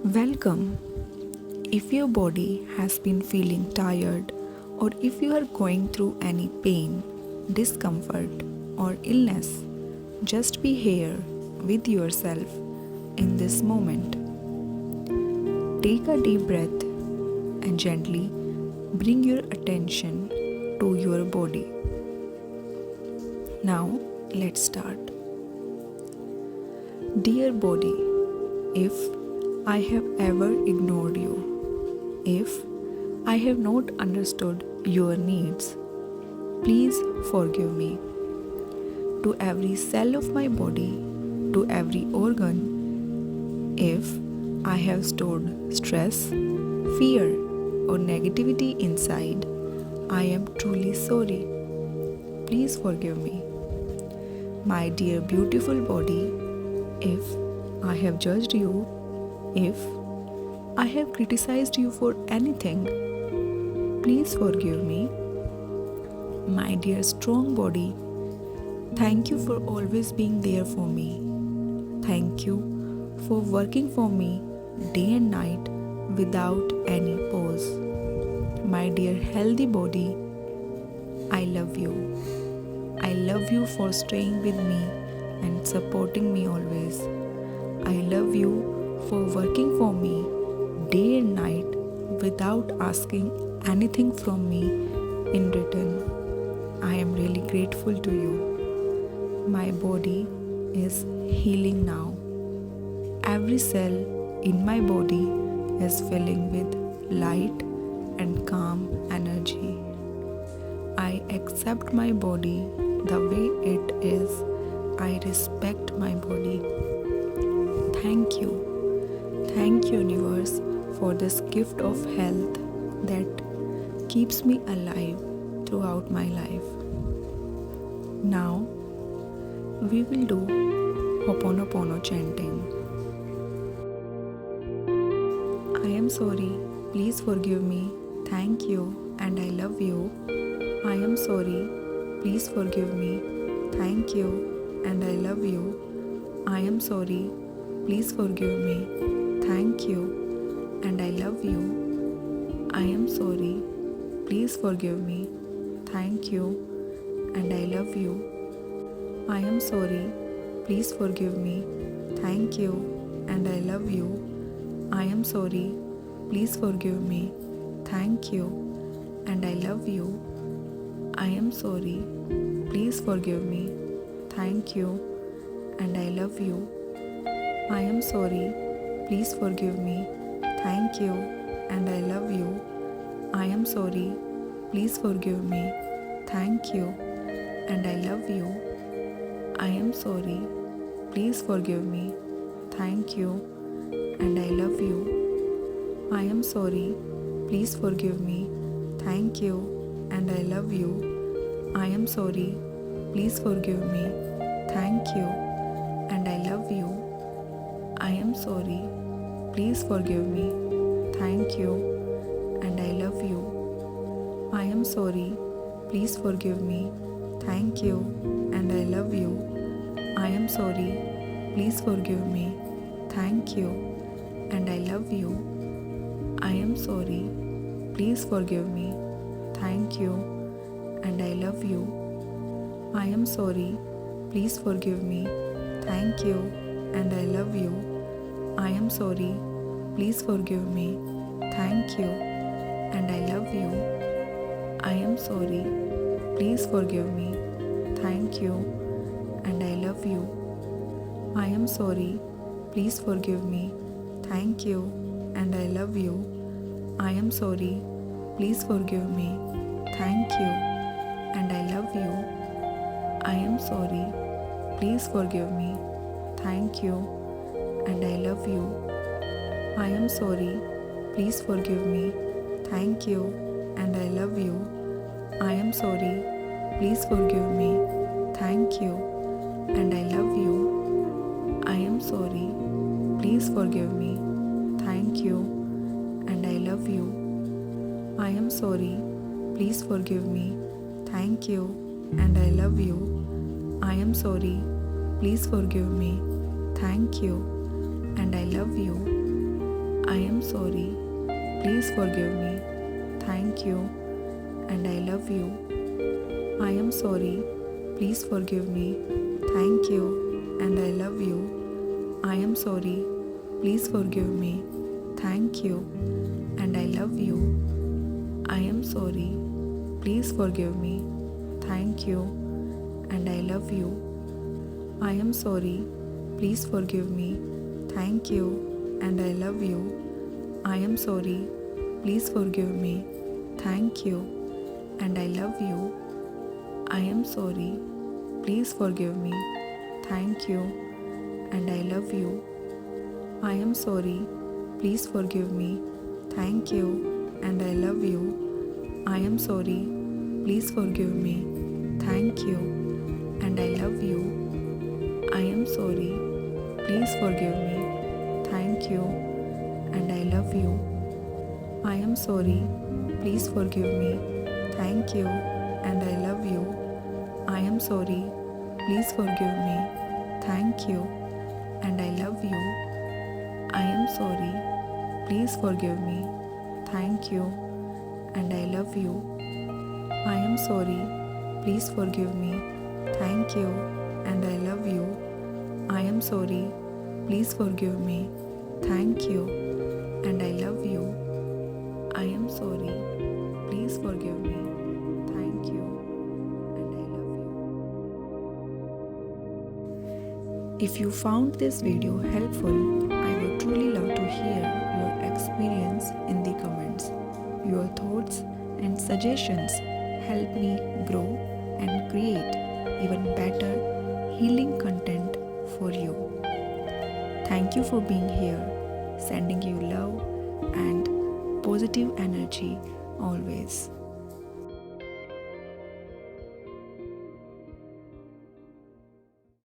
Welcome. If your body has been feeling tired, or if you are going through any pain, discomfort, or illness, just be here with yourself in this moment. Take a deep breath and gently bring your attention to your body. Now, let's start. Dear body, if I have ever ignored you, if I have not understood your needs, please forgive me. To every cell of my body, to every organ, if I have stored stress, fear, or negativity inside, I am truly sorry. Please forgive me. My dear beautiful body, if I have judged you, if I have criticized you for anything, please forgive me. My dear strong body, thank you for always being there for me. Thank you for working for me day and night without any pause. My dear healthy body, I love you. I love you for staying with me and supporting me always. I love you for working for me day and night without asking anything from me in return. I am really grateful to you. My body is healing now. Every cell in my body is filling with light and calm energy. I accept my body the way it is. I respect my body. Thank you. Thank you, universe, for this gift of health that keeps me alive throughout my life. Now, we will do Ho'oponopono chanting. I am sorry. Please forgive me. Thank you and I love you. I am sorry. Please forgive me. Thank you and I love you. I am sorry. Please forgive me. Thank you and I love you. I am sorry. Please forgive me. Thank you and I love you. I am sorry. Please forgive me. Thank you and I love you. I am sorry. Please forgive me. Thank you and I love you. I am sorry. Please forgive me. Thank you and I love you. I am sorry. Please forgive me. Thank you and I love you. I am sorry. Please forgive me. Thank you and I love you. I am sorry. Please forgive me. Thank you and I love you. I am sorry. Please forgive me. Thank you and I love you. I am sorry. Please forgive me. Thank you and I love you. I am sorry. Please forgive me. Thank you and I love you. I am sorry. Please forgive me. Thank you and I love you. I am sorry. Please forgive me. Thank you and I love you. I am sorry. Please forgive me. Thank you and I love you. I am sorry. Please forgive me. Thank you and I love you. I am sorry. Please forgive me. Thank you and I love you. I am sorry. Please forgive me. Thank you and I love you. I am sorry. Please forgive me. Thank you and I love you. I am sorry. Please forgive me. Thank you and I love you. I am sorry. Please forgive me. Thank you and I love you. I am sorry. Please forgive me. Thank you and I love you. I am sorry. Please forgive me. Thank you and I love you. I am sorry. Please forgive me. Thank you and I love you. I am sorry. Please forgive me. Thank you and I love you. I am sorry. Please forgive me. Thank you and I love you. I am sorry. Please forgive me. Thank you. And I love you. I am sorry. Please forgive me. Thank you. And I love you. I am sorry. Please forgive me. Thank you. And I love you. I am sorry. Please forgive me. Thank you. And I love you. I am sorry. Please forgive me. Thank you. And I love you. I am sorry. Please forgive me. Thank you. And I love you. I am sorry. Please forgive me. Thank you. And I love you. I am sorry. Please forgive me. Thank you. And I love you. I am sorry. Please forgive me. Thank you. And I love you. I am sorry. Please forgive me. Thank you. And I love you. I am sorry. Please forgive me. Thank you. And I love you. I am sorry. Please forgive me. Thank you. And I love you. I am sorry. Please forgive me. Thank you. And I love you. I am sorry. Please forgive me. Thank you. And I love you. I am sorry. Please forgive me. Thank you. And I love you. I am sorry. Please forgive me. Thank you. And I love you. If you found this video helpful, I would truly love to hear your experience in the comments. Your thoughts and suggestions help me grow and create even better healing content for you. Thank you for being here, sending you love and positive energy always.